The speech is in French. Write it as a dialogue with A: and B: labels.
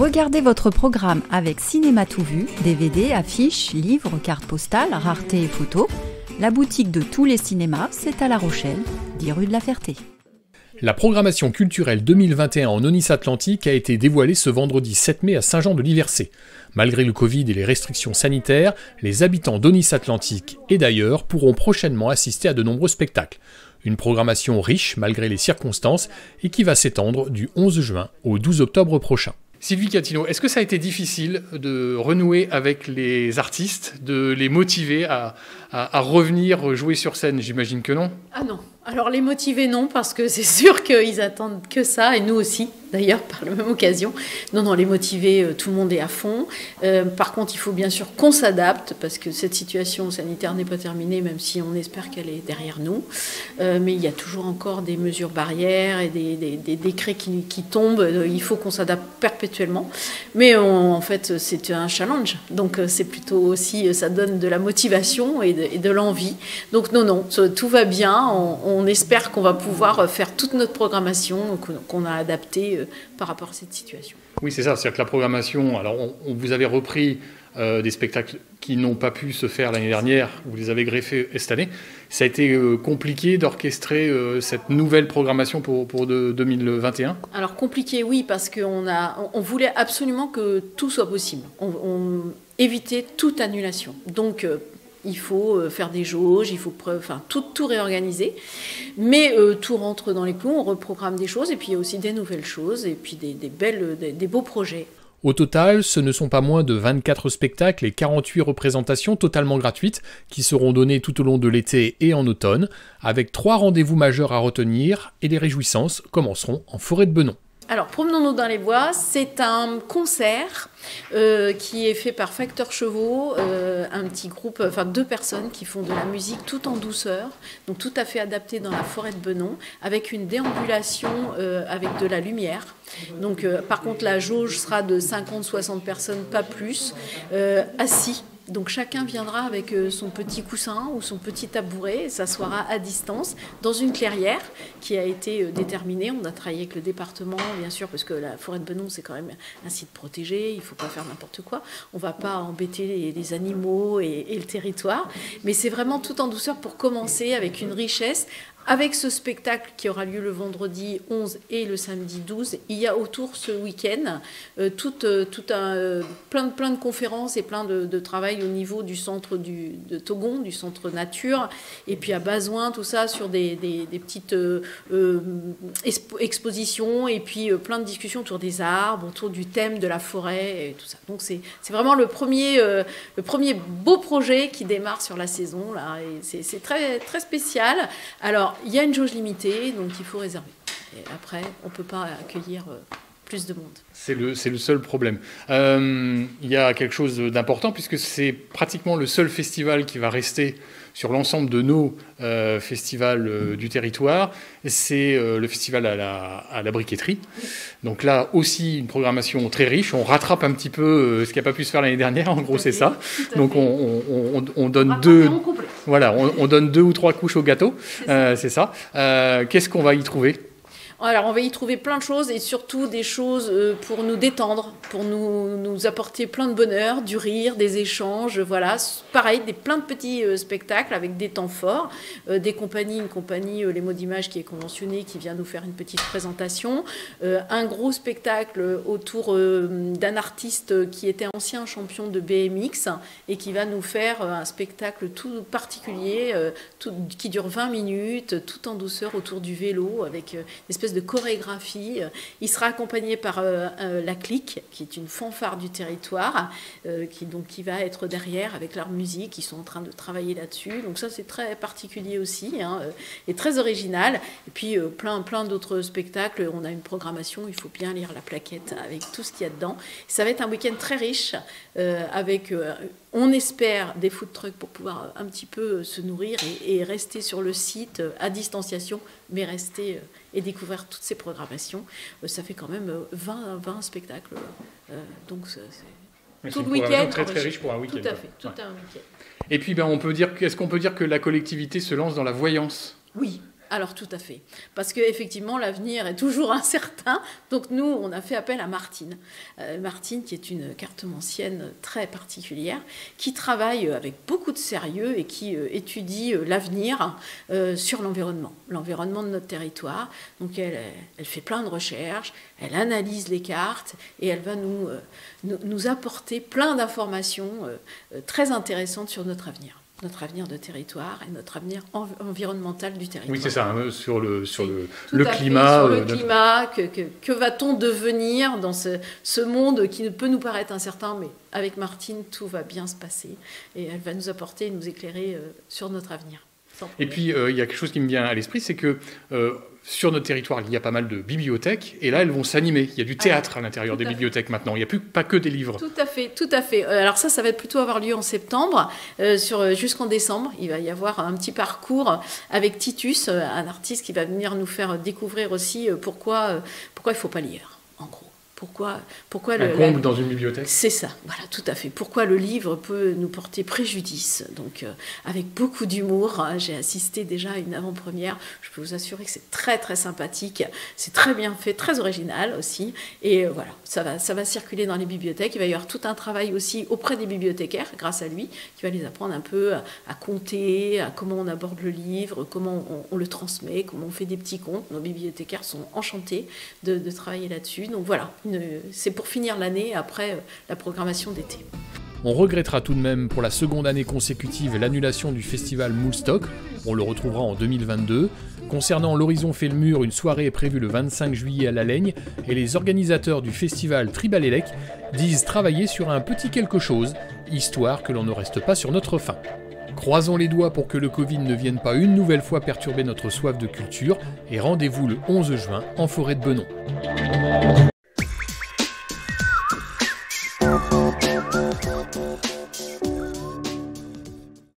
A: Regardez votre programme avec Cinéma Tout Vu, DVD, affiches, livres, cartes postales, raretés et photos. La boutique de tous les cinémas, c'est à La Rochelle, 10 rue de la Ferté.
B: La programmation culturelle 2021 en Onis-Atlantique a été dévoilée ce vendredi 7 mai à Saint-Jean-de-Liversay. Malgré le Covid et les restrictions sanitaires, les habitants d'Onis-Atlantique et d'ailleurs pourront prochainement assister à de nombreux spectacles. Une programmation riche malgré les circonstances et qui va s'étendre du 11 juin au 12 octobre prochain. Sylvie Catino, est-ce que ça a été difficile de renouer avec les artistes, de les motiver à revenir jouer sur scène? J'imagine que non.
C: Ah non. Alors les motiver non, parce que c'est sûr qu'ils attendent que ça, et nous aussi d'ailleurs par la même occasion. Non, les motiver, tout le monde est à fond. Par contre, il faut bien sûr qu'on s'adapte, parce que cette situation sanitaire n'est pas terminée, même si on espère qu'elle est derrière nous. Mais il y a toujours encore des mesures barrières et des décrets qui tombent. Il faut qu'on s'adapte perpétuellement. Mais en fait, c'est un challenge. Donc c'est plutôt aussi, ça donne de la motivation et de l'envie. Donc non, tout va bien. On espère qu'on va pouvoir faire toute notre programmation qu'on a adaptée par rapport à cette situation.
B: Oui, c'est ça. C'est-à-dire que la programmation, alors vous avez repris des spectacles qui n'ont pas pu se faire l'année dernière, vous les avez greffés cette année. Ça a été compliqué d'orchestrer cette nouvelle programmation pour 2021 ? Alors
C: compliqué, oui, parce qu'on voulait absolument que tout soit possible. On évitait toute annulation. Donc il faut faire des jauges, il faut tout réorganiser. Mais tout rentre dans les clous, on reprogramme des choses, et puis il y a aussi des nouvelles choses, et puis des beaux projets.
B: Au total, ce ne sont pas moins de 24 spectacles et 48 représentations totalement gratuites qui seront données tout au long de l'été et en automne, avec 3 rendez-vous majeurs à retenir, et les réjouissances commenceront en forêt de Benon.
C: Alors, Promenons-nous dans les bois, c'est un concert qui est fait par Facteur Chevaux, un petit groupe, 2 personnes qui font de la musique tout en douceur, donc tout à fait adapté dans la forêt de Benon, avec une déambulation avec de la lumière. Donc, par contre, la jauge sera de 50-60 personnes, pas plus, assis. Donc chacun viendra avec son petit coussin ou son petit tabouret et s'assoira à distance dans une clairière qui a été déterminée. On a travaillé avec le département, bien sûr, parce que la forêt de Benon, c'est quand même un site protégé, il ne faut pas faire n'importe quoi. On ne va pas embêter les animaux et le territoire. Mais c'est vraiment tout en douceur pour commencer avec une richesse. Avec ce spectacle qui aura lieu le vendredi 11 et le samedi 12, il y a autour ce week-end plein de conférences et plein de travail au niveau du centre de Togon, du centre nature, et puis à Bazoin, tout ça sur des petites expositions, et puis plein de discussions autour des arbres, autour du thème de la forêt et tout ça. Donc c'est vraiment le premier beau projet qui démarre sur la saison là, et c'est très, très spécial. Alors, il y a une jauge limitée, donc il faut réserver. Et après, on ne peut pas accueillir plus de monde.
B: C'est le seul problème. Il y a quelque chose d'important, puisque c'est pratiquement le seul festival qui va rester sur l'ensemble de nos festivals du territoire. C'est le festival à la briqueterie. Donc là aussi, une programmation très riche. On rattrape un petit peu ce qui n'a pas pu se faire l'année dernière. En gros, c'est ça. Donc on donne on donne 2 ou 3 couches au gâteau. C'est ça. Qu'est-ce qu'on va y trouver ?
C: Alors, on va y trouver plein de choses, et surtout des choses pour nous détendre, pour nous apporter plein de bonheur, du rire, des échanges, voilà. Pareil, plein de petits spectacles avec des temps forts, une compagnie, Les Mots d'Images, qui est conventionnée, qui vient nous faire une petite présentation, un gros spectacle autour d'un artiste qui était ancien champion de BMX et qui va nous faire un spectacle tout particulier, qui dure 20 minutes, tout en douceur autour du vélo, avec une espèce de chorégraphie. Il sera accompagné par la Clique, qui est une fanfare du territoire, qui va être derrière avec leur musique. Ils sont en train de travailler là-dessus. Donc ça, c'est très particulier aussi, et très original. Et puis plein d'autres spectacles. On a une programmation, il faut bien lire la plaquette avec tout ce qu'il y a dedans. Ça va être un week-end très riche, avec on espère des food trucks pour pouvoir un petit peu se nourrir et rester sur le site à distanciation, mais rester et découvrir toutes ces programmations. Ça fait quand même 20 spectacles. Donc c'est tout le week-end.
B: Très très riche pour un week-end.
C: Tout à fait, un week-end.
B: Et puis est-ce qu'on peut dire que la collectivité se lance dans la voyance ?
C: Oui. Alors tout à fait, parce qu'effectivement l'avenir est toujours incertain, donc nous on a fait appel à Martine. Martine qui est une cartomancienne très particulière, qui travaille avec beaucoup de sérieux et qui étudie l'avenir sur l'environnement de notre territoire. Donc elle fait plein de recherches, elle analyse les cartes et elle va nous apporter plein d'informations très intéressantes sur notre avenir de territoire et notre avenir environnemental du territoire.
B: Oui, c'est ça, sur le
C: climat. Sur le climat, que va-t-on devenir dans ce monde qui peut nous paraître incertain, mais avec Martine, tout va bien se passer. Et elle va nous apporter et nous éclairer sur notre avenir.
B: Et puis, il y a quelque chose qui me vient à l'esprit, c'est que sur notre territoire, il y a pas mal de bibliothèques, et là, elles vont s'animer. Il y a du théâtre à l'intérieur des bibliothèques maintenant. Il n'y a pas que des livres.
C: Tout à fait. Alors ça va plutôt avoir lieu en septembre, jusqu'en décembre. Il va y avoir un petit parcours avec Titus, un artiste qui va venir nous faire découvrir aussi pourquoi il ne faut pas lire, en gros. Pourquoi
B: un comble dans une bibliothèque.
C: C'est ça, voilà, tout à fait. Pourquoi le livre peut nous porter préjudice. Donc, avec beaucoup d'humour, j'ai assisté déjà à une avant-première. Je peux vous assurer que c'est très, très sympathique. C'est très bien fait, très original aussi. Et voilà, ça va circuler dans les bibliothèques. Il va y avoir tout un travail aussi auprès des bibliothécaires, grâce à lui, qui va les apprendre un peu à compter, à comment on aborde le livre, comment on le transmet, comment on fait des petits contes. Nos bibliothécaires sont enchantés de travailler là-dessus. Donc voilà, c'est pour finir l'année après la programmation d'été.
B: On regrettera tout de même pour la seconde année consécutive l'annulation du festival Moulstock. On le retrouvera en 2022. Concernant l'Horizon fait le mur, une soirée est prévue le 25 juillet à La Laigne et les organisateurs du festival Tribalélec disent travailler sur un petit quelque chose, histoire que l'on ne reste pas sur notre faim. Croisons les doigts pour que le Covid ne vienne pas une nouvelle fois perturber notre soif de culture et rendez-vous le 11 juin en forêt de Benon.